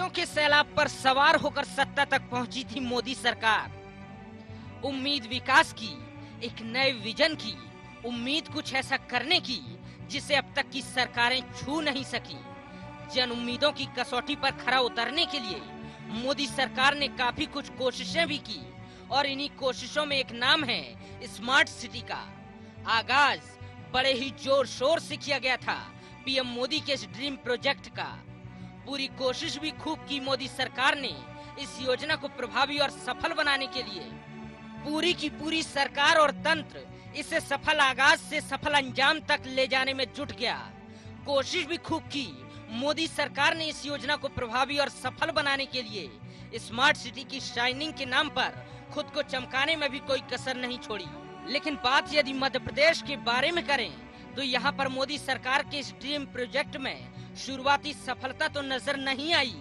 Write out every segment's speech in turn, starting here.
उम्मीदों के सैलाब पर सवार होकर सत्ता तक पहुंची थी मोदी सरकार। उम्मीद विकास की, एक नए विजन की, उम्मीद कुछ ऐसा करने की जिसे अब तक की सरकारें छू नहीं सकी। जन उम्मीदों की कसौटी पर खरा उतरने के लिए मोदी सरकार ने काफी कुछ कोशिशें भी की और इन्हीं कोशिशों में एक नाम है स्मार्ट सिटी का। आगाज बड़े ही जोर शोर से किया गया था पीएम मोदी के इस ड्रीम प्रोजेक्ट का। पूरी कोशिश भी खूब की मोदी सरकार ने इस योजना को प्रभावी और सफल बनाने के लिए। पूरी की पूरी सरकार और तंत्र इसे सफल आगाज से सफल अंजाम तक ले जाने में जुट गया। कोशिश भी खूब की मोदी सरकार ने इस योजना को प्रभावी और सफल बनाने के लिए। स्मार्ट सिटी की शाइनिंग के नाम पर खुद को चमकाने में भी कोई कसर नहीं छोड़ी। लेकिन बात यदि मध्य प्रदेश के बारे में करें तो यहाँ पर मोदी सरकार के इस ड्रीम प्रोजेक्ट में शुरुआती सफलता तो नजर नहीं आई,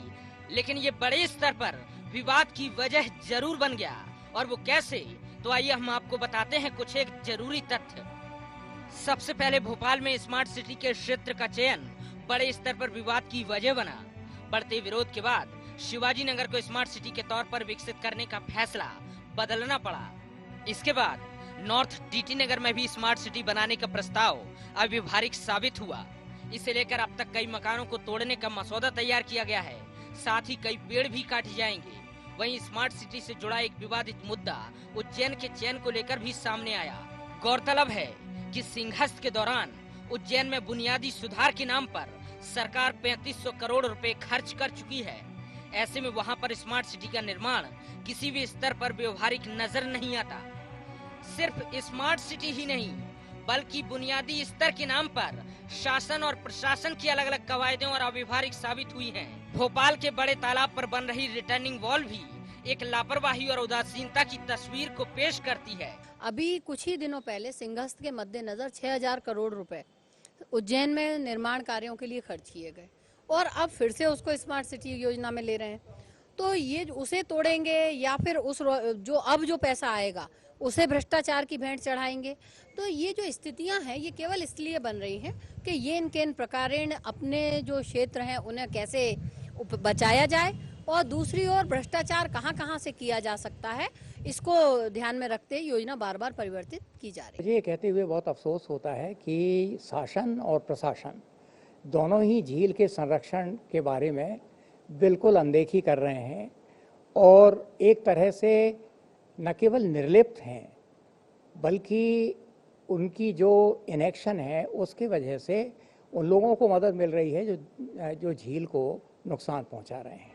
लेकिन ये बड़े स्तर पर विवाद की वजह जरूर बन गया। और वो कैसे, तो आइए हम आपको बताते हैं कुछ एक जरूरी तथ्य। सबसे पहले भोपाल में स्मार्ट सिटी के क्षेत्र का चयन बड़े स्तर पर विवाद की वजह बना। बढ़ते विरोध के बाद शिवाजी नगर को स्मार्ट सिटी के तौर पर विकसित करने का फैसला बदलना पड़ा। इसके बाद नॉर्थ टीटी नगर में भी स्मार्ट सिटी बनाने का प्रस्ताव अव्यवहारिक साबित हुआ। इसे लेकर अब तक कई मकानों को तोड़ने का मसौदा तैयार किया गया है, साथ ही कई पेड़ भी काटे जाएंगे। वहीं स्मार्ट सिटी से जुड़ा एक विवादित मुद्दा उज्जैन के चयन को लेकर भी सामने आया। गौरतलब है कि सिंहस्थ के दौरान उज्जैन में बुनियादी सुधार के नाम पर सरकार 3500 करोड़ रुपए खर्च कर चुकी है। ऐसे में वहां पर स्मार्ट सिटी का निर्माण किसी भी स्तर पर व्यवहारिक नजर नहीं आता। सिर्फ स्मार्ट सिटी ही नहीं बल्कि बुनियादी स्तर के नाम पर शासन और प्रशासन की अलग अलग कवायदें और अव्यवहारिक साबित हुई हैं। भोपाल के बड़े तालाब पर बन रही रिटर्निंग वॉल भी एक लापरवाही और उदासीनता की तस्वीर को पेश करती है। अभी कुछ ही दिनों पहले सिंहस्थ के मद्देनजर 6000 करोड़ रुपए उज्जैन में निर्माण कार्यों के लिए खर्च किए गए और अब फिर से उसको स्मार्ट सिटी योजना में ले रहे हैं। तो ये उसे तोड़ेंगे या फिर उस जो पैसा आएगा उसे भ्रष्टाचार की भेंट चढ़ाएंगे। तो ये जो स्थितियां हैं ये केवल इसलिए बन रही हैं कि ये इन प्रकारेण अपने जो क्षेत्र हैं उन्हें कैसे बचाया जाए और दूसरी ओर भ्रष्टाचार कहां से किया जा सकता है, इसको ध्यान में रखते योजना बार बार परिवर्तित की जा रही है। ये कहते हुए बहुत अफसोस होता है कि शासन और प्रशासन दोनों ही झील के संरक्षण के बारे में बिल्कुल अनदेखी कर रहे हैं और एक तरह से न केवल निर्लिप्त हैं बल्कि उनकी जो इनएक्शन है उसकी वजह से उन लोगों को मदद मिल रही है जो झील को नुकसान पहुंचा रहे हैं।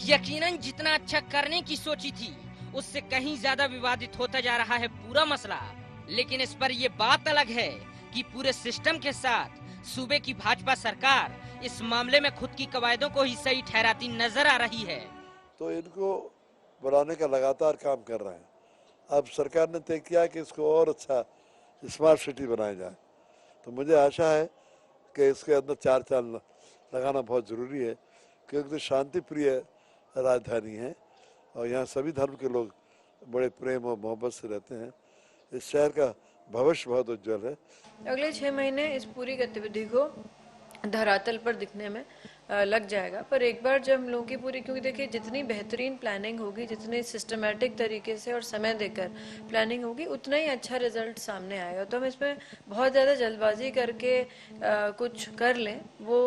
यकीनन जितना अच्छा करने की सोची थी उससे कहीं ज्यादा विवादित होता जा रहा है पूरा मसला। लेकिन इस पर ये बात अलग है कि पूरे सिस्टम के साथ सूबे की भाजपा सरकार इस मामले में खुद की कवायदों को ही सही ठहराती नजर आ रही है। तो इनको बनाने का लगातार काम कर रहे हैं। अब सरकार ने तय किया कि इसको और अच्छा स्मार्ट सिटी बनाया जाए। तो मुझे आशा है कि इसके अंदर चार चांद लगाना बहुत ज़रूरी है, क्योंकि तो शांति प्रिय राजधानी है और यहाँ सभी धर्म के लोग बड़े प्रेम और मोहब्बत से रहते हैं। इस शहर का भविष्य बहुत उज्जवल है। अगले 6 महीने इस पूरी गतिविधि को धरातल पर दिखने में लग जाएगा। पर एक बार जब हम लोगों की पूरी, क्योंकि देखिए जितनी बेहतरीन प्लानिंग होगी, जितनी सिस्टमेटिक तरीके से और समय देकर प्लानिंग होगी, उतना ही अच्छा रिजल्ट सामने आएगा। तो हम इसमें बहुत ज़्यादा जल्दबाजी करके कुछ कर लें वो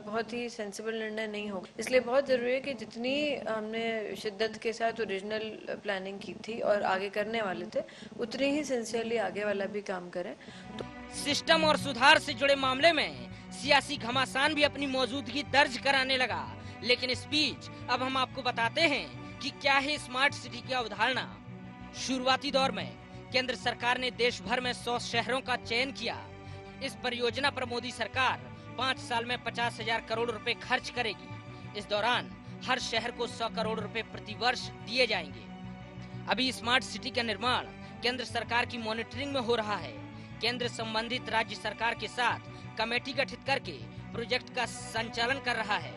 बहुत ही सेंसिबल निर्णय नहीं होगा। इसलिए बहुत ज़रूरी है कि जितनी हमने शिद्दत के साथ ओरिजिनल प्लानिंग की थी और आगे करने वाले थे उतनी ही सिंसियरली आगे वाला भी काम करें। तो सिस्टम और सुधार से जुड़े मामले में सियासी घमासान भी अपनी मौजूदगी दर्ज कराने लगा। लेकिन इस बीच अब हम आपको बताते हैं कि क्या है स्मार्ट सिटी की अवधारणा। शुरुआती दौर में केंद्र सरकार ने देश भर में 100 शहरों का चयन किया। इस परियोजना पर मोदी सरकार 5 साल में 50,000 करोड़ रुपए खर्च करेगी। इस दौरान हर शहर को 100 करोड़ रुपए प्रति वर्ष दिए जाएंगे। अभी स्मार्ट सिटी का निर्माण केंद्र सरकार की मॉनिटरिंग में हो रहा है। केंद्र संबंधित राज्य सरकार के साथ कमेटी गठित करके प्रोजेक्ट का संचालन कर रहा है।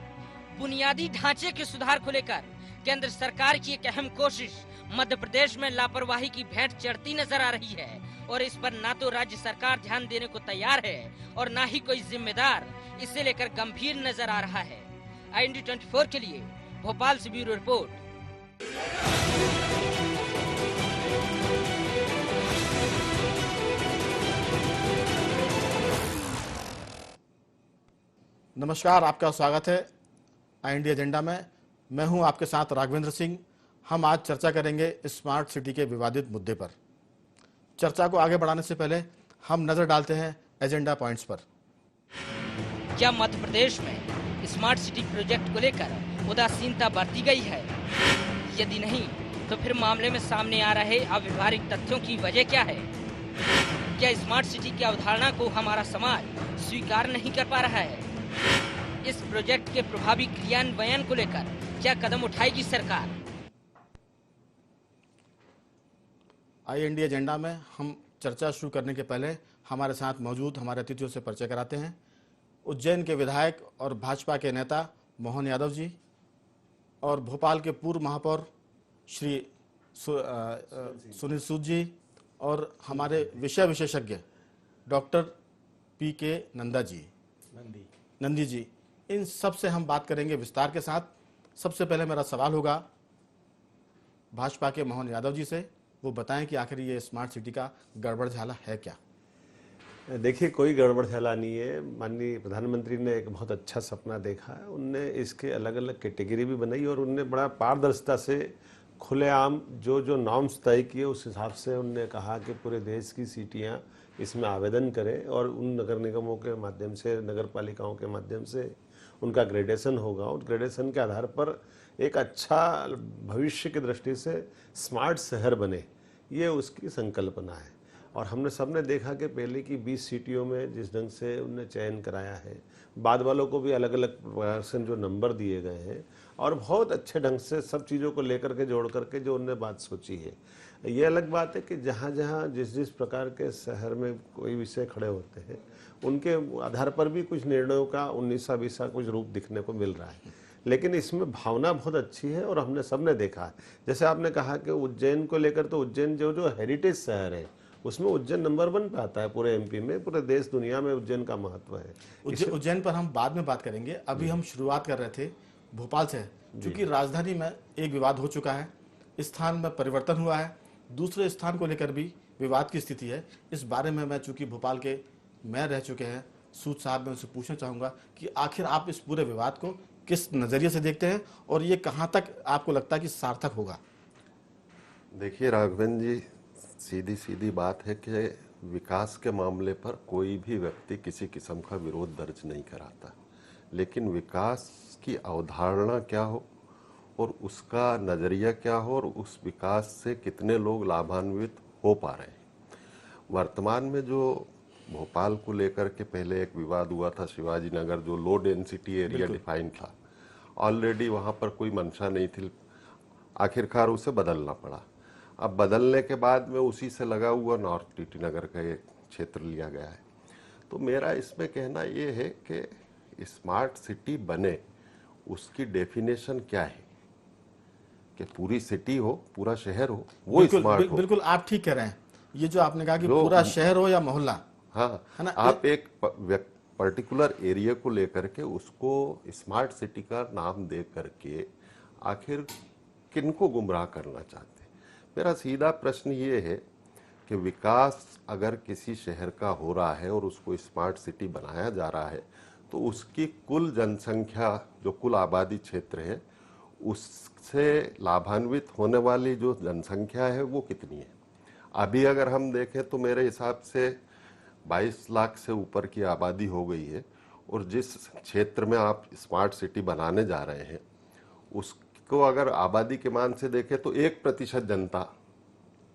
बुनियादी ढांचे के सुधार को लेकर केंद्र सरकार की एक अहम कोशिश मध्य प्रदेश में लापरवाही की भेंट चढ़ती नजर आ रही है और इस पर ना तो राज्य सरकार ध्यान देने को तैयार है और ना ही कोई जिम्मेदार इसे लेकर गंभीर नजर आ रहा है। IND 24 के लिए भोपाल से ब्यूरो रिपोर्ट। नमस्कार, आपका स्वागत है आई इंडिया एजेंडा में। मैं हूं आपके साथ राघवेंद्र सिंह। हम आज चर्चा करेंगे स्मार्ट सिटी के विवादित मुद्दे पर। चर्चा को आगे बढ़ाने से पहले हम नजर डालते हैं एजेंडा पॉइंट्स पर। क्या मध्य प्रदेश में स्मार्ट सिटी प्रोजेक्ट को लेकर उदासीनता बरती गई है? यदि नहीं, तो फिर मामले में सामने आ रहे अव्यवहारिक तथ्यों की वजह क्या है? क्या स्मार्ट सिटी की अवधारणा को हमारा समाज स्वीकार नहीं कर पा रहा है? इस प्रोजेक्ट के प्रभावी क्रियान्वयन को लेकर क्या कदम उठाएगी सरकार? आई इंडिया एजेंडा में हम चर्चा शुरू करने के पहले हमारे साथ मौजूद हमारे अतिथियों से परिचय कराते हैं। उज्जैन के विधायक और भाजपा के नेता मोहन यादव जी और भोपाल के पूर्व महापौर श्री सुनील सूद जी और हमारे विषय विशेषज्ञ डॉक्टर PK नंदी जी। इन सब से हम बात करेंगे विस्तार के साथ। सबसे पहले मेरा सवाल होगा भाजपा के मोहन यादव जी से। वो बताएं कि आखिर ये स्मार्ट सिटी का गड़बड़ झाला है क्या? देखिए, कोई गड़बड़ झाला नहीं है। माननीय प्रधानमंत्री ने एक बहुत अच्छा सपना देखा है। उनने इसके अलग अलग कैटेगरी भी बनाई और उनने बड़ा पारदर्शिता से खुलेआम जो नॉर्म्स तय किए उस हिसाब से उनने कहा कि पूरे देश की सिटियां इसमें आवेदन करें और उन नगर निगमों के माध्यम से, नगर पालिकाओं के माध्यम से उनका ग्रेडेशन होगा और ग्रेडेशन के आधार पर एक अच्छा भविष्य की दृष्टि से स्मार्ट शहर बने, ये उसकी संकल्पना है। और हमने सबने देखा कि पहले की 20 सिटियों में जिस ढंग से उनने चयन कराया है, बाद वालों को भी अलग अलग प्रकार से जो नंबर दिए गए हैं और बहुत अच्छे ढंग से सब चीज़ों को लेकर के जोड़ करके जो उनने बात सोची है। ये अलग बात है कि जहाँ जहाँ जिस प्रकार के शहर में कोई विषय खड़े होते हैं उनके आधार पर भी कुछ निर्णयों का 19-20 कुछ रूप दिखने को मिल रहा है, लेकिन इसमें भावना बहुत अच्छी है और हमने सबने देखा है। जैसे आपने कहा कि उज्जैन को लेकर, तो उज्जैन जो हेरिटेज शहर है उसमें उज्जैन नंबर 1 पे आता है पूरे MP में, पूरे देश दुनिया में उज्जैन का महत्व है। उज्जैन पर हम बाद में बात करेंगे। अभी हम शुरुआत कर रहे थे भोपाल से, क्योंकि राजधानी में एक विवाद हो चुका है, स्थान में परिवर्तन हुआ है, दूसरे स्थान को लेकर भी विवाद की स्थिति है। इस बारे में मैं, चूंकि भोपाल के मेयर रह चुके हैं सूद साहब, मैं उनसे पूछना चाहूँगा कि आखिर आप इस पूरे विवाद को किस नज़रिए से देखते हैं और ये कहाँ तक आपको लगता है कि सार्थक होगा? देखिए राघवेंद्र जी, सीधी बात है कि विकास के मामले पर कोई भी व्यक्ति किसी किस्म का विरोध दर्ज नहीं कराता, लेकिन विकास की अवधारणा क्या हो और उसका नज़रिया क्या हो और उस विकास से कितने लोग लाभान्वित हो पा रहे हैं। वर्तमान में जो भोपाल को लेकर के पहले एक विवाद हुआ था, शिवाजी नगर जो लो डेंसिटी एरिया डिफाइन था, ऑलरेडी वहाँ पर कोई मंशा नहीं थी, आखिरकार उसे बदलना पड़ा। अब बदलने के बाद में उसी से लगा हुआ नॉर्थ टीटी नगर का एक क्षेत्र लिया गया है। तो मेरा इसमें कहना ये है कि स्मार्ट सिटी बने, उसकी डेफिनेशन क्या है कि पूरी सिटी हो, पूरा शहर हो, वो स्मार्ट हो। बिल्कुल आप ठीक कह रहे हैं। ये जो आपने कहा कि पूरा शहर हो या मोहल्ला, हाँ, है ना, आप एक पर्टिकुलर एरिया को लेकर के उसको स्मार्ट सिटी का नाम दे करके आखिर किनको गुमराह करना चाहते हैं? मेरा सीधा प्रश्न ये है कि विकास अगर किसी शहर का हो रहा है और उसको स्मार्ट सिटी बनाया जा रहा है, तो उसकी कुल जनसंख्या, जो कुल आबादी क्षेत्र है, उससे लाभान्वित होने वाली जो जनसंख्या है वो कितनी है? अभी अगर हम देखें तो मेरे हिसाब से 22 लाख से ऊपर की आबादी हो गई है और जिस क्षेत्र में आप स्मार्ट सिटी बनाने जा रहे हैं उसको अगर आबादी के मान से देखें तो 1% जनता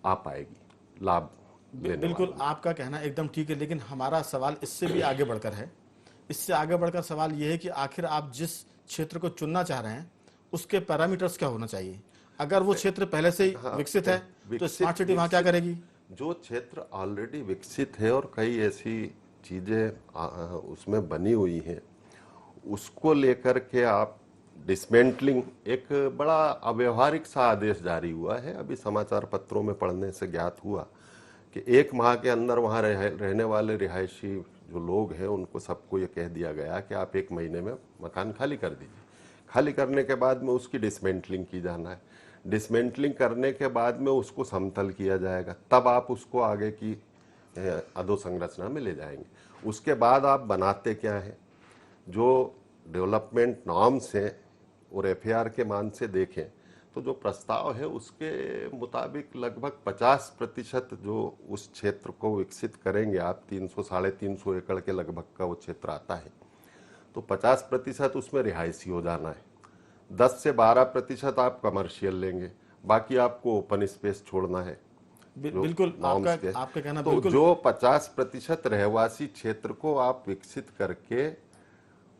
आ पाएगी लाभ लेने। बिल्कुल आपका कहना एकदम ठीक है, लेकिन हमारा सवाल इससे भी आगे बढ़कर है। इससे आगे बढ़कर सवाल यह है कि आखिर आप जिस क्षेत्र को चुनना चाह रहे हैं उसके पैरामीटर्स क्या होना चाहिए? अगर वो क्षेत्र पहले से ही विकसित है तो स्मार्ट सिटी वहां क्या करेगी? जो क्षेत्र ऑलरेडी विकसित है और कई ऐसी चीजें उसमें बनी हुई हैं, उसको लेकर के आप डिसमेंटलिंग, एक बड़ा अव्यवहारिक सा आदेश जारी हुआ है। अभी समाचार पत्रों में पढ़ने से ज्ञात हुआ कि 1 माह के अंदर वहाँ रहने वाले रिहायशी जो लोग हैं उनको सबको ये कह दिया गया कि आप 1 महीने में मकान खाली कर दीजिए, खाली करने के बाद में उसकी डिसमेंटलिंग की जाना है, डिसमेंटलिंग करने के बाद में उसको समतल किया जाएगा, तब आप उसको आगे की अधोसंरचना में ले जाएंगे। उसके बाद आप बनाते क्या है, जो डेवलपमेंट नॉर्म्स हैं और FAR के मान से देखें तो जो प्रस्ताव है उसके मुताबिक लगभग 50% जो उस क्षेत्र को विकसित करेंगे आप, 300-350 एकड़ के लगभग का वो क्षेत्र आता है, तो 50% उसमें रिहायशी हो जाना है, 10 से 12% आप कमर्शियल लेंगे, बाकी आपको ओपन स्पेस छोड़ना है। बिल्कुल आपका कहना तो बिल्कुल। जो 50% रहवासी क्षेत्र को आप विकसित करके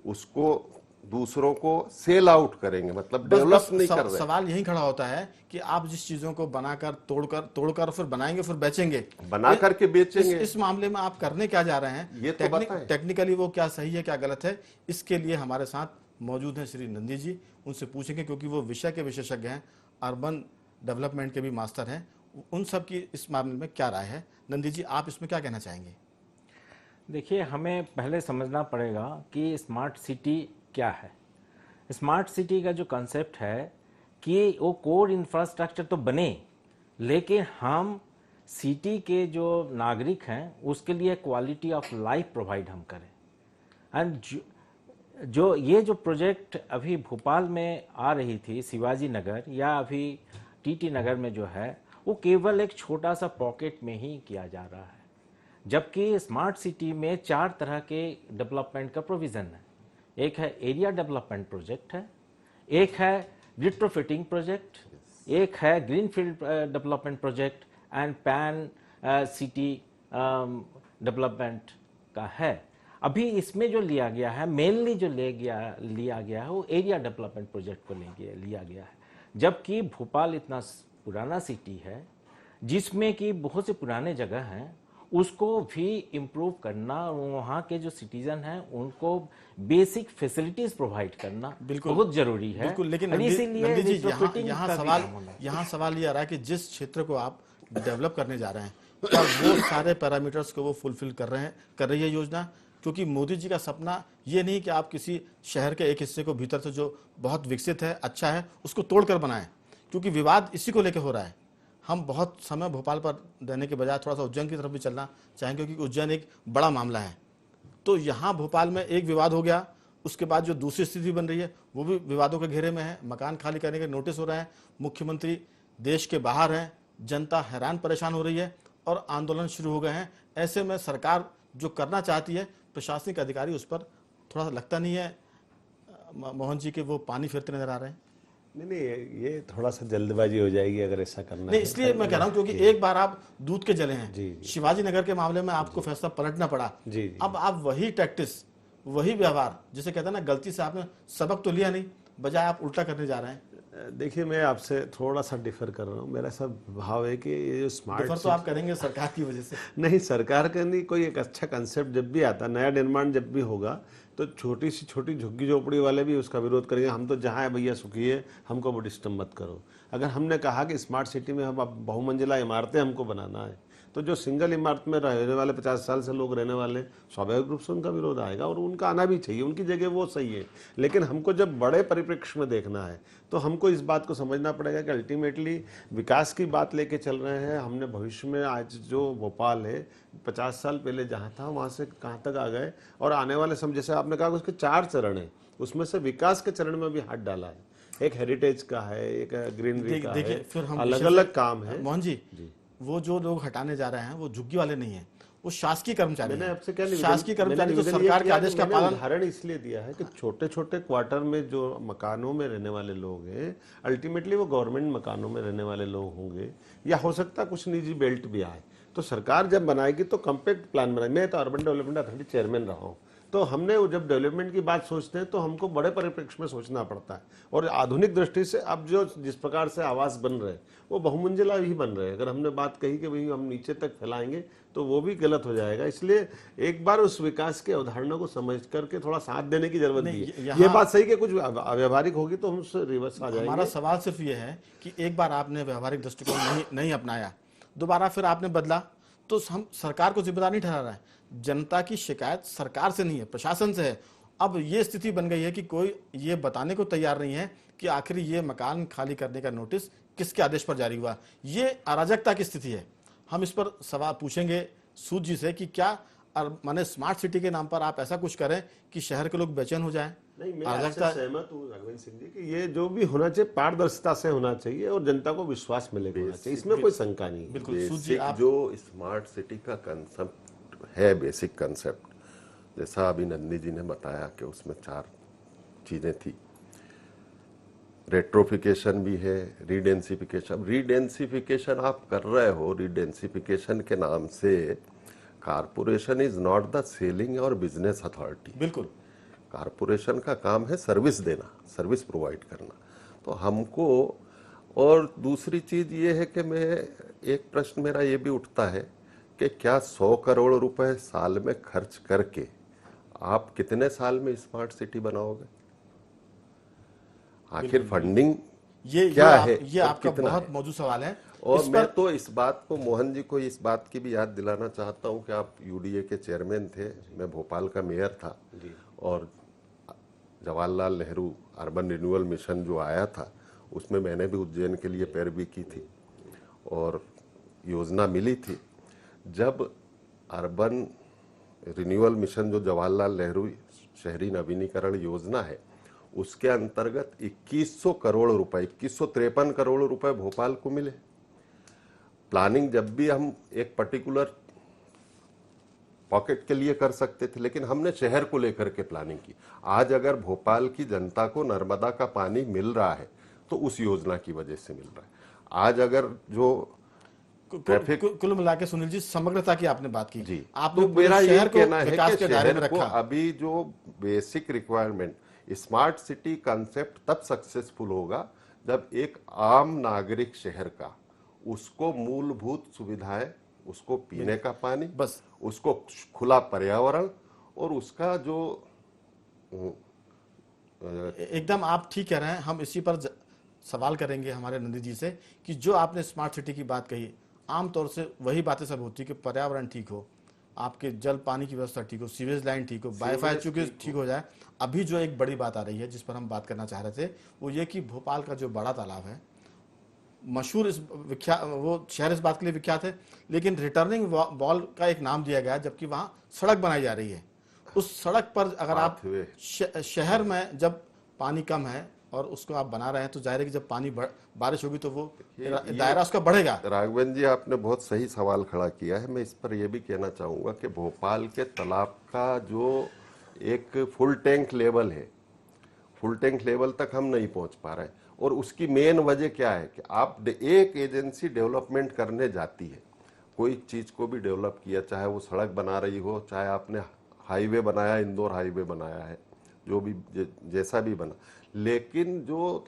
उसको दूसरों को सेल आउट करेंगे, मतलब डेवलप नहीं कर रहे। सवाल यही खड़ा होता है कि आप जिस चीजों को बनाकर तोड़कर फिर बनाएंगे फिर बेचेंगे, बना करके बेचेंगे। इस मामले में आप करने क्या जा रहे हैं, ये तो बताएं। टेक्निकली वो क्या सही है क्या गलत है, इसके लिए हमारे साथ मौजूद हैं श्री नंदी जी, उनसे पूछेंगे क्योंकि वो विषय के विशेषज्ञ हैं, अर्बन डेवलपमेंट के भी मास्टर हैं, उन सब की इस मामले में क्या राय है। नंदी जी, आप इसमें क्या कहना चाहेंगे? देखिए, हमें पहले समझना पड़ेगा कि स्मार्ट सिटी क्या है। स्मार्ट सिटी का जो कंसेप्ट है कि वो कोर इंफ्रास्ट्रक्चर तो बने, लेकिन हम सिटी के जो नागरिक हैं उसके लिए क्वालिटी ऑफ लाइफ प्रोवाइड हम करें। एंड जो ये जो प्रोजेक्ट अभी भोपाल में आ रही थी, शिवाजी नगर या अभी TT नगर में जो है, वो केवल एक छोटा सा पॉकेट में ही किया जा रहा है, जबकि स्मार्ट सिटी में 4 तरह के डेवलपमेंट का प्रोविज़न है। एक है एरिया डेवलपमेंट प्रोजेक्ट है, एक है रिट्रोफिटिंग प्रोजेक्ट, एक है greenfield development project and pan city development का है। अभी इसमें जो लिया गया है, मेनली जो लिया गया है वो एरिया डेवलपमेंट प्रोजेक्ट को लिया गया है, जबकि भोपाल इतना पुराना सिटी है जिसमें कि बहुत से पुराने जगह हैं, उसको भी इम्प्रूव करना, वहाँ के जो सिटीजन हैं उनको बेसिक फैसिलिटीज प्रोवाइड करना बहुत जरूरी है। बिल्कुल, लेकिन इसीलिए यहाँ सवाल ये आ रहा है कि जिस क्षेत्र को आप डेवलप करने जा रहे हैं, क्या वो सारे पैरामीटर्स को वो फुलफिल कर रही है योजना? क्योंकि मोदी जी का सपना ये नहीं कि आप किसी शहर के एक हिस्से को भीतर से जो बहुत विकसित है, अच्छा है, उसको तोड़कर बनाएं, क्योंकि विवाद इसी को लेकर हो रहा है। हम बहुत समय भोपाल पर देने के बजाय थोड़ा सा उज्जैन की तरफ भी चलना चाहेंगे, क्योंकि उज्जैन एक बड़ा मामला है। तो यहाँ भोपाल में एक विवाद हो गया, उसके बाद जो दूसरी स्थिति बन रही है वो भी विवादों के घेरे में है। मकान खाली करने के नोटिस हो रहे हैं, मुख्यमंत्री देश के बाहर हैं, जनता हैरान परेशान हो रही है और आंदोलन शुरू हो गए हैं। ऐसे में सरकार जो करना चाहती है, प्रशासनिक अधिकारी उस पर थोड़ा सा लगता नहीं है मोहन जी के वो पानी फेरते नजर आ रहे हैं। नहीं, ये थोड़ा सा जल्दबाजी हो जाएगी अगर ऐसा करना नहीं, इसलिए मैं कह रहा हूँ क्योंकि एक बार आप दूध के जले हैं। जी। शिवाजी नगर के मामले में आपको फैसला पलटना पड़ा। जी। अब आप वही टैक्टिस, वही व्यवहार, जिसे कहते हैं ना, गलती से आपने सबक तो लिया नहीं, बजाय आप उल्टा करने जा रहे हैं। देखिए, मैं आपसे थोड़ा सा डिफर कर रहा हूँ। मेरा सब भाव है कि ये जो स्मार्ट डिफर तो आप करेंगे सरकार की वजह से। नहीं, सरकार का नहीं, कोई एक अच्छा कंसेप्ट जब भी आता, नया निर्माण जब भी होगा, तो छोटी सी छोटी झुग्गी झोपड़ी वाले भी उसका विरोध करेंगे। हम तो जहाँ है भैया सुखी है, हमको वो डिस्टर्ब मत करो। अगर हमने कहा कि स्मार्ट सिटी में हम अब बहुमंजिला इमारतें हमको बनाना है, तो जो सिंगल इमारत में रहने वाले 50 साल से लोग रहने वाले, स्वाभाविक रूप से उनका विरोध आएगा और उनका आना भी चाहिए, उनकी जगह वो सही है। लेकिन हमको जब बड़े परिप्रेक्ष्य में देखना है तो हमको इस बात को समझना पड़ेगा कि अल्टीमेटली विकास की बात लेके चल रहे हैं। हमने भविष्य में आज जो भोपाल है 50 साल पहले जहाँ था वहाँ से कहाँ तक आ गए, और आने वाले समय जैसे आपने कहा उसके 4 चरण हैं, उसमें से विकास के चरण में भी हाथ डाला है। एक हेरिटेज का है, एक ग्रीनरी का है, अलग अलग काम है। मोहन जी, वो जो लोग हटाने जा रहे हैं वो झुग्गी वाले नहीं है, वो शासकीय कर्मचारी हैं। आपसे क्या शासकीय कर्मचारी तो सरकार के आदेश का पालन। उदाहरण इसलिए दिया है कि छोटे छोटे क्वार्टर में जो मकानों में रहने वाले लोग हैं, अल्टीमेटली वो गवर्नमेंट मकानों में रहने वाले लोग होंगे, या हो सकता है कुछ निजी बेल्ट भी आए। तो सरकार जब बनाएगी तो कम्पैक्ट प्लान बनाएगी। मैं तो अर्बन डेवलपमेंट अथॉरिटी चेयरमैन रहा हूँ, तो हमने जब डेवलपमेंट की बात सोचते हैं तो हमको बड़े परिप्रेक्ष्य में सोचना पड़ता है। और आधुनिक दृष्टि से अब जो जिस प्रकार से आवास बन रहे हैं वो बहुमंजिला ही बन रहे हैं। अगर हमने बात कही कि भाई हम नीचे तक फैलाएंगे तो वो भी गलत हो जाएगा। इसलिए एक बार उस विकास के अवधारणा को समझ करके थोड़ा साथ देने की जरूरत नहीं है। ये बात सही कि कुछ अव्यवहारिक होगी तो हम उससे रिवर्स आ जाएंगे। हमारा सवाल सिर्फ ये है कि एक बार आपने व्यवहारिक दृष्टिकोण नहीं अपनाया, दोबारा फिर आपने बदला, तो हम सरकार को जिम्मेदार नहीं ठहरा रहे हैं। जनता की शिकायत सरकार से नहीं है, प्रशासन से है। अब ये स्थिति बन गई है कि कोई ये बताने को तैयार नहीं है कि आखिर ये मकान खाली करने का नोटिस किसके आदेश पर जारी हुआ। ये अराजकता की स्थिति है। हम इस पर सवाल पूछेंगे सूद जी से कि क्या माने स्मार्ट सिटी के नाम पर आप ऐसा कुछ करें कि शहर के लोग बेचैन हो जाएं। नहीं, मैं आपसे सहमत हूँ राघवेंद्र सिंह जी कि ये जो भी होना चाहिए पारदर्शिता से होना चाहिए और जनता को विश्वास मिलेगा होना चाहिए, इसमें कोई शंका नहीं है। बिल्कुल सूद जी, आप जो स्मार्ट सिटी का कंसेप्ट है, बेसिक कंसेप्ट, जैसा अभी नंदी जी ने बताया कि उसमें 4 चीजें थी। रेट्रोफिकेशन भी है, रीडेंसिफिकेशन। रीडेंसिफिकेशन आप कर रहे हो, रीडेंसिफिकेशन के नाम से corporation is not the selling और बिजनेस अथॉरिटी। बिल्कुल, कारपोरेशन का काम है सर्विस देना, सर्विस प्रोवाइड करना। तो हमको, और दूसरी चीज ये है कि मैं, एक प्रश्न मेरा ये भी उठता है कि क्या 100 करोड़ रुपए साल में खर्च करके आप कितने साल में स्मार्ट सिटी बनाओगे? आखिर फंडिंग क्या है? ये आपका बहुत मौजूद सवाल है। और मैं तो इस बात को, मोहन जी को इस बात की भी याद दिलाना चाहता हूं कि आप यूडीए के चेयरमैन थे, मैं भोपाल का मेयर था, और Jawaharlal Nehru urban renewal mission जो आया था उसमें मैंने भी उज्जैन के लिए पैरवी की थी और योजना मिली थी। जब अर्बन रिन्यूअल मिशन जो जवाहरलाल नेहरू शहरी नवीनीकरण योजना है, उसके अंतर्गत 2100 करोड़ रुपए, 2153 करोड़ रुपए भोपाल को मिले। प्लानिंग जब भी हम एक पर्टिकुलर पॉकेट के लिए कर सकते थे, लेकिन हमने शहर को लेकर के प्लानिंग की। आज अगर भोपाल की जनता को नर्मदा का पानी मिल रहा है तो उस योजना की वजह से मिल रहा है। आज अगर जो ट्रैफिक, कुल मिला के सुनील जी, समग्रता की आपने बात की जी, आपने तो मेरा ये शहर को कहना है विकास कि के दायरे में शहर को रखा। अभी जो basic requirement, smart city concept तब सक्सेसफुल होगा जब एक आम नागरिक शहर का, उसको मूलभूत सुविधाएं, उसको पीने का पानी, बस उसको खुला पर्यावरण, और उसका जो एकदम आप ठीक कह रहे हैं। हम इसी पर सवाल करेंगे हमारे नंदी जी से कि जो आपने स्मार्ट सिटी की बात कही, आमतौर से वही बातें सब होती है कि पर्यावरण ठीक हो, आपके जल पानी की व्यवस्था ठीक हो, सीवेज लाइन ठीक हो, वाईफाई चूंकि ठीक हो जाए। अभी जो एक बड़ी बात आ रही है जिस पर हम बात करना चाह रहे थे, वो ये कि भोपाल का जो बड़ा तालाब है, मशहूर इस विख्यात, वो शहर इस बात के लिए विख्यात है, लेकिन रिटर्निंग वॉल का एक नाम दिया गया है, जबकि वहां सड़क बनाई जा रही है। उस सड़क पर अगर आप शहर में जब पानी कम है और उसको आप बना रहे हैं, तो जाहिर है कि जब पानी बारिश होगी तो वो दायरा उसका बढ़ेगा। राघवेंद्र जी, आपने बहुत सही सवाल खड़ा किया है। मैं इस पर यह भी कहना चाहूंगा कि भोपाल के तालाब का जो एक फुल टैंक लेवल है, फुल टैंक लेवल तक हम नहीं पहुंच पा रहे हैं। और उसकी मेन वजह क्या है कि आप एक एजेंसी डेवलपमेंट करने जाती है, कोई चीज को भी डेवलप किया, चाहे वो सड़क बना रही हो, चाहे आपने हाईवे बनाया, इंदौर हाईवे बनाया है, जो भी जैसा भी बना, लेकिन जो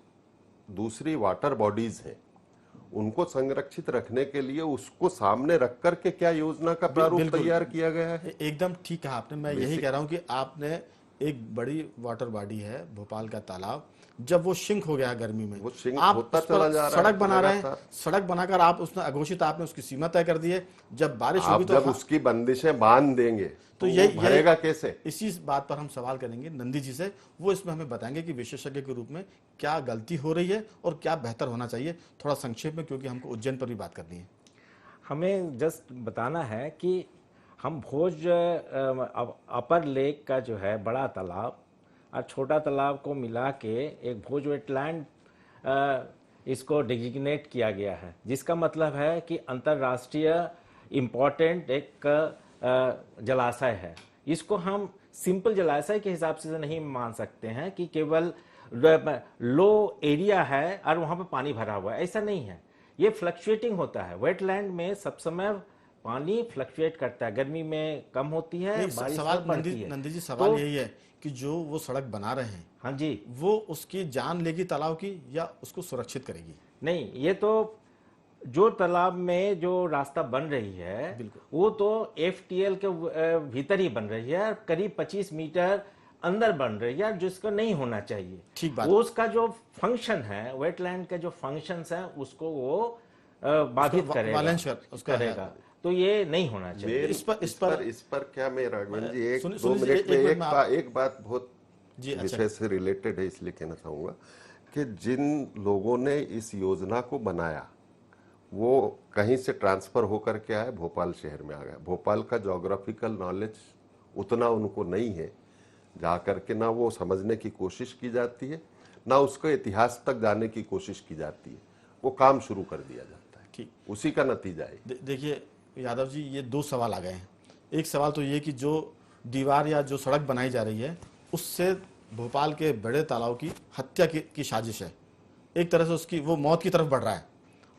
दूसरी वाटर बॉडीज हैं उनको संरक्षित रखने के लिए उसको सामने रख करके क्या योजना का प्रारूप तैयार किया गया है। एकदम ठीक कहा आपने। मैं यही कह रहा हूं कि आपने एक बड़ी वाटर बॉडी है भोपाल का तालाब, जब वो शिंक हो गया गर्मी में, वो शिंक आप होता चला जा रहा है, सड़क बना रहे हैं, सड़क बनाकर आप उसने अघोषित, आपने उसकी सीमा तय कर दी है। जब बारिश होगी तो जब उसकी बंदिशें बांध देंगे तो ये भरेगा कैसे? इसी बात पर हम सवाल करेंगे नंदी जी से। वो इसमें हमें बताएंगे कि विशेषज्ञ के रूप में क्या गलती हो रही है और क्या बेहतर होना चाहिए, थोड़ा संक्षेप में, क्योंकि हमको उज्जैन पर भी बात करनी है। हमें जस्ट बताना है कि हम भोज अपर लेक का जो है बड़ा तालाब और छोटा तालाब को मिला के एक भोज वेटलैंड इसको डिजिग्नेट किया गया है, जिसका मतलब है कि अंतर्राष्ट्रीय इम्पोर्टेंट एक जलाशय है। इसको हम सिंपल जलाशय के हिसाब से नहीं मान सकते हैं कि केवल लो एरिया है और वहाँ पे पानी भरा हुआ है, ऐसा नहीं है। ये फ्लक्चुएटिंग होता है। वेटलैंड में सब समय पानी फ्लक्चुएट करता है, गर्मी में कम होती है, बारिश में बढ़ती है। नंदी जी, सवाल यही है कि जो वो सड़क बना रहे हैं, हाँ जी, वो उसकी जान लेगी तालाब की या उसको सुरक्षित करेगी? नहीं, ये तो जो तालाब में जो रास्ता बन रही है वो तो FTL के भीतर ही बन रही है, करीब 25 मीटर अंदर बन रही है, जिसको नहीं होना चाहिए। ठीक बात। वो उसका जो फंक्शन है, वेटलैंड के जो फंक्शंस हैं, उसको वो बाधित करेगा, तो ये नहीं होना चाहिए। इस पर क्या मैं राघवेंद्र जी एक 2 मिनट में एक बात बहुत जी, अच्छा। विषय से रिलेटेड है, इसलिए कहना चाहूँगा कि जिन लोगों ने इस योजना को बनाया वो कहीं से ट्रांसफ़र होकर के आए, भोपाल शहर में आ गया। भोपाल का जोग्राफिकल नॉलेज उतना उनको नहीं है, जा कर के ना वो समझने की कोशिश की जाती है, ना उसको इतिहास तक जाने की कोशिश की जाती है, वो काम शुरू कर दिया जाता है। ठीक, उसी का नतीजा है। देखिए यादव जी, ये दो सवाल आ गए हैं। एक सवाल तो ये कि जो दीवार या जो सड़क बनाई जा रही है उससे भोपाल के बड़े तालाब की हत्या की साजिश है। एक तरह से उसकी वो मौत की तरफ बढ़ रहा है।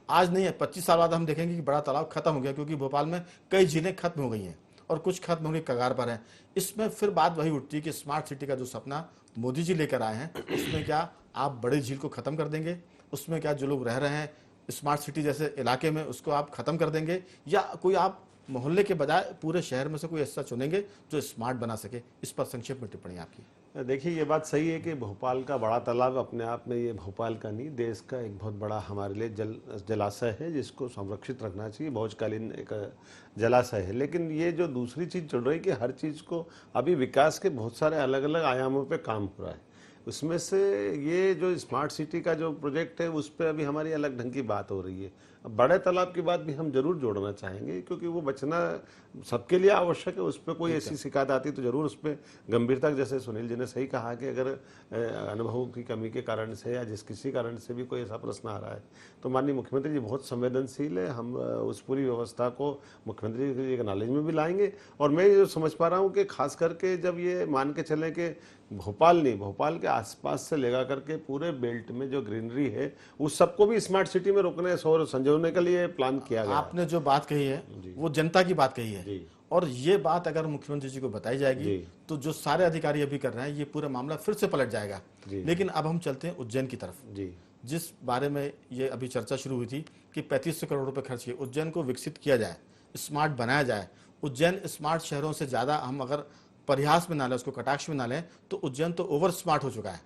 आज नहीं है, 25 साल बाद हम देखेंगे कि बड़ा तालाब खत्म हो गया, क्योंकि भोपाल में कई झीलें खत्म हो गई हैं और कुछ खत्म होने के कगार पर हैं। इसमें फिर बात वही उठती है कि स्मार्ट सिटी का जो सपना मोदी जी लेकर आए हैं, उसमें क्या आप बड़े झील को खत्म कर देंगे? उसमें क्या जो लोग रह रहे हैं स्मार्ट सिटी जैसे इलाके में उसको आप खत्म कर देंगे, या कोई आप मोहल्ले के बजाय पूरे शहर में से कोई ऐसा चुनेंगे जो स्मार्ट बना सके? इस पर संक्षेप में टिप्पणी आपकी। देखिए, ये बात सही है कि भोपाल का बड़ा तालाब अपने आप में, ये भोपाल का नहीं, देश का एक बहुत बड़ा हमारे लिए जलाशय है जिसको संरक्षित रखना चाहिए। भोजकालीन एक जलाशय है। लेकिन ये जो दूसरी चीज़ चल रही है कि हर चीज़ को अभी विकास के बहुत सारे अलग अलग आयामों पे काम हो रहा है। उसमें से ये जो स्मार्ट सिटी का जो प्रोजेक्ट है उस पर अभी हमारी अलग ढंग की बात हो रही है। अब बड़े तालाब की बात भी हम जरूर जोड़ना चाहेंगे, क्योंकि वो बचना सबके लिए आवश्यक है। उस पर कोई ऐसी शिकायत आती तो जरूर उस पर गंभीरता, जैसे सुनील जी ने सही कहा कि अगर अनुभवों की कमी के कारण से या जिस किसी कारण से भी कोई ऐसा प्रश्न आ रहा है तो माननीय मुख्यमंत्री जी बहुत संवेदनशील है। हम उस पूरी व्यवस्था को मुख्यमंत्री जी के नॉलेज में भी लाएंगे। और मैं ये समझ पा रहा हूँ कि खास करके जब ये मान के चलें कि भोपाल नहीं, भोपाल के आसपास से लेकर करके पूरे बेल्ट में जो ग्रीनरी है उस सबको भी स्मार्ट सिटी में रोकने और संजोने के लिए प्लान किया गया। आपने जो बात कही है वो जनता की बात कही है, और ये बात अगर मुख्यमंत्री जी को बताई जाएगी तो जो सारे अधिकारी अभी कर रहे हैं ये पूरा मामला फिर से पलट जाएगा। लेकिन अब हम चलते हैं उज्जैन की तरफ, जिस बारे में ये अभी चर्चा शुरू हुई थी कि 3500 करोड़ रुपए खर्च किए, उज्जैन को विकसित किया जाए, स्मार्ट बनाया जाए। उज्जैन स्मार्ट शहरों से ज्यादा, हम अगर परिहास में ना लें, उसको कटाक्ष में ना लें, तो उज्जैन तो ओवर स्मार्ट हो चुका है।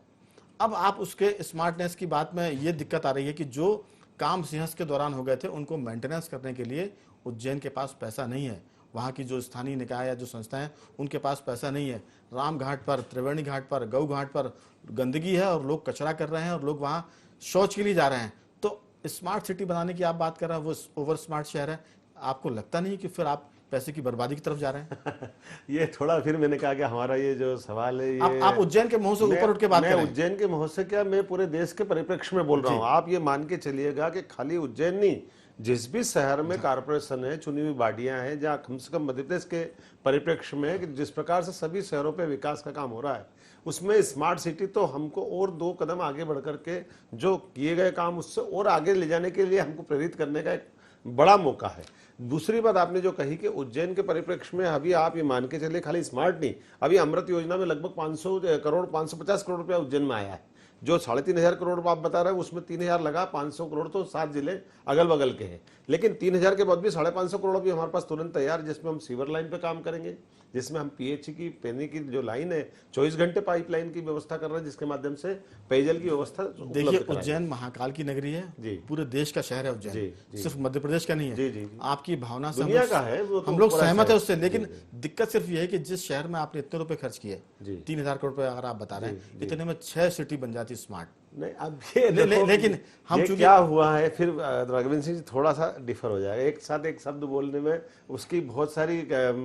अब आप उसके स्मार्टनेस की बात में ये दिक्कत आ रही है कि जो काम सिंहस्थ के दौरान हो गए थे उनको मेंटेनेंस करने के लिए उज्जैन के पास पैसा नहीं है। वहाँ की जो स्थानीय निकाय या जो संस्थाएं हैं उनके पास पैसा नहीं है। राम घाट पर, त्रिवेणी घाट पर, गऊ घाट पर गंदगी है और लोग कचरा कर रहे हैं और लोग वहाँ शौच के लिए जा रहे हैं। तो स्मार्ट सिटी बनाने की आप बात कर रहे हैं, वो ओवर स्मार्ट शहर है। आपको लगता नहीं कि फिर आप पैसे की बर्बादी की तरफ जा रहे हैं? ये थोड़ा, फिर मैंने कहा कि हमारा ये जो सवाल है, ये आप उज्जैन के मुंह से ऊपर उठ के बात कर रहे हैं। उज्जैन के मुंह से क्या, मैं पूरे देश के परिप्रेक्ष्य में बोल रहा हूँ। आप ये मान के चलिएगा कि खाली उज्जैन नहीं, जिस भी शहर में कारपोरेशन है, चुनी हुई बाडियां हैं, जहाँ कम से कम मध्य प्रदेश के परिप्रेक्ष्य में कि जिस प्रकार से सभी शहरों पे विकास का काम हो रहा है, उसमें स्मार्ट सिटी तो हमको और 2 कदम आगे बढ़ करके जो किए गए काम उससे और आगे ले जाने के लिए हमको प्रेरित करने का एक बड़ा मौका है। दूसरी बात आपने जो कही कि उज्जैन के परिप्रेक्ष्य में अभी आप ये मान के चले खाली स्मार्ट नहीं, अभी अमृत योजना में लगभग 550 करोड़ रुपया उज्जैन में आया है। जो 3500 करोड़ आप बता रहे हैं उसमें 3000 लगा, 500 करोड़ तो 7 जिले अगल बगल के हैं। लेकिन 3000 के बाद भी 550 करोड़ भी हमारे पास तुरंत तैयार, जिसमें हम सीवर लाइन पे काम करेंगे, जिसमें हम पीएच की पानी की जो लाइन है 24 घंटे पाइपलाइन की व्यवस्था कर रहे हैं, जिसके माध्यम से पेयजल की व्यवस्था। देखिए, उज्जैन महाकाल की नगरी है, पूरे देश का शहर है उज्जैन, सिर्फ मध्य प्रदेश का नहीं है। आपकी भावना से दुनिया का है, हम लोग सहमत है उससे। लेकिन दिक्कत सिर्फ ये है कि जिस शहर में आपने इतने रुपए खर्च किए, 3000 करोड़ रुपए अगर आप बता रहे हैं, इतने में 6 सिटी बन जाती स्मार्ट। नहीं, अब ये लेकिन हम ये क्या हुआ है, फिर राघवेंद्र सिंह जी थोड़ा सा डिफर हो जाएगा। एक साथ एक शब्द बोलने में उसकी बहुत सारी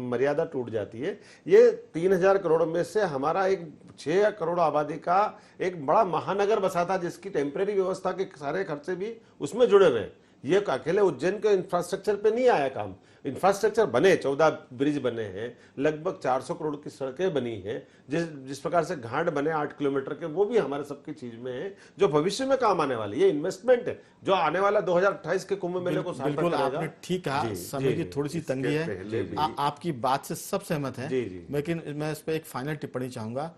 मर्यादा टूट जाती है। ये 3000 करोड़ में से हमारा एक 6 करोड़ आबादी का एक बड़ा महानगर बसा था, जिसकी टेम्परेरी व्यवस्था के सारे खर्चे भी उसमें जुड़े हुए। ये अकेले उज्जैन के इंफ्रास्ट्रक्चर पे नहीं आया काम। इंफ्रास्ट्रक्चर बने, 14 ब्रिज बने हैं, लगभग 400 करोड़ की सड़कें बनी हैं, जिस प्रकार से घाट बने 8 किलोमीटर के, वो भी हमारे सबकी चीज में है, जो भविष्य में काम आने वाली है। इन्वेस्टमेंट है जो आने वाला 2028 के कुंभ मेले को सार्थक बिल्कुल करेगा। आपने ठीक कहा, समय की थोड़ी सी तंगी है, आपकी बात से सब सहमत है। लेकिन मैं इस पर एक फाइनल टिप्पणी चाहूंगा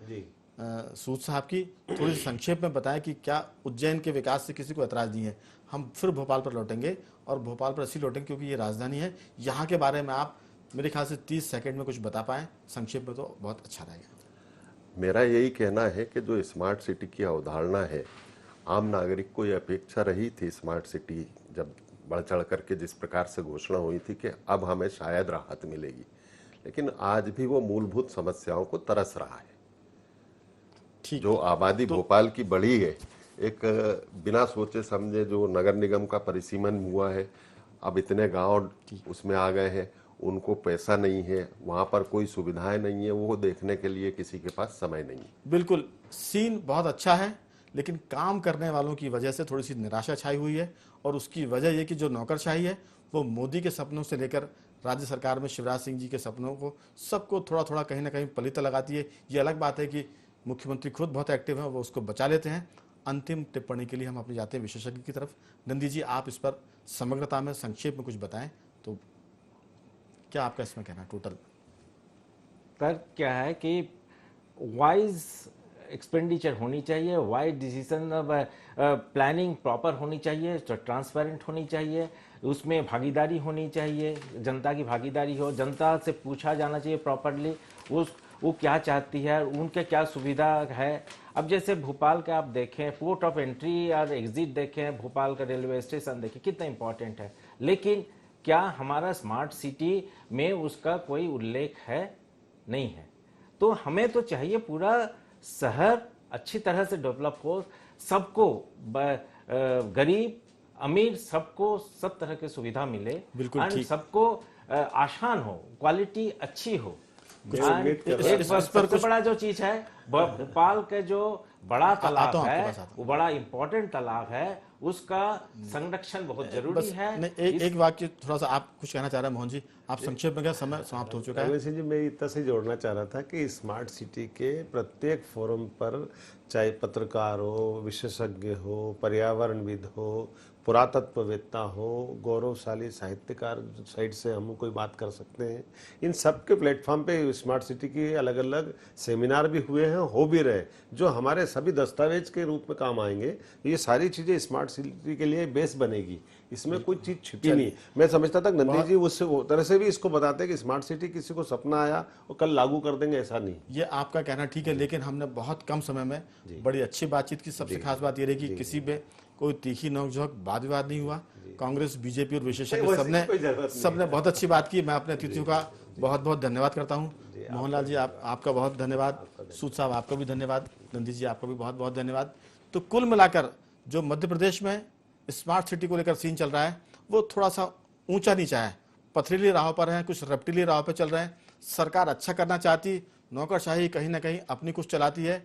सूद साहब की। थोड़ी संक्षेप में बताएं कि क्या उज्जैन के विकास से किसी को ऐतराज नहीं है? हम फिर भोपाल पर लौटेंगे और भोपाल पर इसलिए लौटेंगे क्योंकि ये राजधानी है। यहाँ के बारे में आप मेरे ख्याल से 30 सेकंड में कुछ बता पाएं संक्षेप में तो बहुत अच्छा रहेगा। मेरा यही कहना है कि जो स्मार्ट सिटी की अवधारणा है, आम नागरिक को ये अपेक्षा रही थी स्मार्ट सिटी जब बढ़ चढ़ करके जिस प्रकार से घोषणा हुई थी कि अब हमें शायद राहत मिलेगी, लेकिन आज भी वो मूलभूत समस्याओं को तरस रहा है। जो आबादी भोपाल की बढ़ी है, एक बिना सोचे समझे जो नगर निगम का परिसीमन हुआ है, अब इतने गांव उसमें आ गए हैं, उनको पैसा नहीं है, वहां पर कोई सुविधाएं नहीं है, वो देखने के लिए किसी के पास समय नहीं है। बिल्कुल, सीन बहुत अच्छा है, लेकिन काम करने वालों की वजह से थोड़ी सी निराशा छाई हुई है। और उसकी वजह ये कि जो नौकरशाही है वो मोदी के सपनों से लेकर राज्य सरकार में शिवराज सिंह जी के सपनों को, सबको थोड़ा थोड़ा कहीं ना कहीं पलीता लगाती है। ये अलग बात है कि मुख्यमंत्री खुद बहुत एक्टिव हैं, वो उसको बचा लेते हैं। अंतिम टिप्पणी के लिए हम अपने जाते हैं विशेषज्ञ की तरफ। नंदी जी, आप इस पर समग्रता में संक्षेप में कुछ बताएं तो क्या आपका इसमें कहना है? टोटल तर्क क्या है कि वाइज एक्सपेंडिचर होनी चाहिए, वाइज डिसीजन प्लानिंग प्रॉपर होनी चाहिए, ट्रांसपेरेंट होनी चाहिए, उसमें भागीदारी होनी चाहिए, जनता की भागीदारी हो, जनता से पूछा जाना चाहिए प्रॉपरली वो क्या चाहती है, उनके क्या सुविधा है। अब जैसे भोपाल का आप देखें, पोर्ट ऑफ एंट्री और एग्जिट देखें, भोपाल का रेलवे स्टेशन देखें, कितना इंपॉर्टेंट है, लेकिन क्या हमारा स्मार्ट सिटी में उसका कोई उल्लेख है? नहीं है। तो हमें तो चाहिए पूरा शहर अच्छी तरह से डेवलप हो, सबको गरीब अमीर सबको सब तरह की सुविधा मिले, बिल्कुल ठीक। सबको आसान हो, क्वालिटी अच्छी हो। इस पर सबसे बड़ा जो चीज है, भोपाल के जो बड़ा तालाब है, वो बड़ा इंपॉर्टेंट तालाब है, उसका संरक्षण बहुत जरूरी है। एक वाक्य थोड़ा सा आप कुछ कहना चाह रहे हैं मोहन जी, आप संक्षेप में, क्या समय समाप्त हो चुका है? जी, मैं इतना से जोड़ना चाह रहा था कि स्मार्ट सिटी के प्रत्येक फोरम पर, चाहे पत्रकार हो, विशेषज्ञ हो, पर्यावरणविद हो, पुरातत्ववेत्ता हो, गौरवशाली साहित्यकार साइड से हम कोई बात कर सकते हैं, इन सब के प्लेटफॉर्म पे स्मार्ट सिटी के अलग अलग सेमिनार भी हुए हैं, हो भी रहे, जो हमारे सभी दस्तावेज के रूप में काम आएंगे। ये सारी चीज़ें स्मार्ट सिटी के लिए बेस बनेगी, इसमें कोई चीज़ छिपी नहीं। मैं समझता था नंदी जी उस तरह से भी इसको बताते हैं कि स्मार्ट सिटी किसी को सपना आया और कल लागू कर देंगे, ऐसा नहीं। ये आपका कहना ठीक है, लेकिन हमने बहुत कम समय में बड़ी अच्छी बातचीत की। सबसे खास बात ये रही कि किसी में कोई तीखी नोकझोंक वाद विवाद नहीं हुआ। कांग्रेस, बीजेपी और विशेषज्ञ सबने बहुत अच्छी बात की। मैं अपने अतिथियों का बहुत बहुत धन्यवाद करता हूँ। मोहनलाल जी, आपका बहुत धन्यवाद। सूद साहब, आपका भी धन्यवाद। नंदी जी, आपका भी बहुत बहुत धन्यवाद। तो कुल मिलाकर जो मध्य प्रदेश में स्मार्ट सिटी को लेकर सीन चल रहा है, वो थोड़ा सा ऊंचा नीचा है, पथरीली राहों पर है, कुछ रपटीली राहों पर चल रहे हैं। सरकार अच्छा करना चाहती, नौकरशाही कहीं ना कहीं अपनी कुछ चलाती है,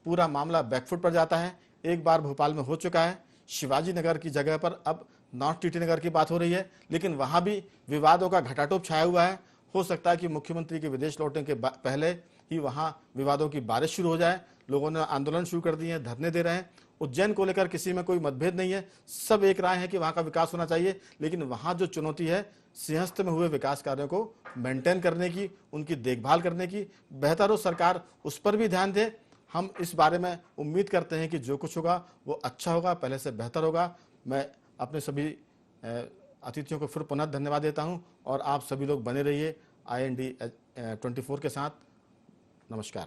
पूरा मामला बैकफुट पर जाता है। एक बार भोपाल में हो चुका है, शिवाजी नगर की जगह पर अब नॉर्थ टीटी नगर की बात हो रही है, लेकिन वहां भी विवादों का घटाटोप छाया हुआ है। हो सकता है कि मुख्यमंत्री के विदेश लौटने के पहले ही वहां विवादों की बारिश शुरू हो जाए। लोगों ने आंदोलन शुरू कर दिए हैं, धरने दे रहे हैं। उज्जैन को लेकर किसी में कोई मतभेद नहीं है, सब एक राय है कि वहां का विकास होना चाहिए, लेकिन वहां जो चुनौती है सिंहस्थ में हुए विकास कार्यों को मेंटेन करने की, उनकी देखभाल करने की, बेहतर हो सरकार उस पर भी ध्यान दे। हम इस बारे में उम्मीद करते हैं कि जो कुछ होगा वो अच्छा होगा, पहले से बेहतर होगा। मैं अपने सभी अतिथियों को फिर पुनः धन्यवाद देता हूं और आप सभी लोग बने रहिए IND 24 के साथ। नमस्कार।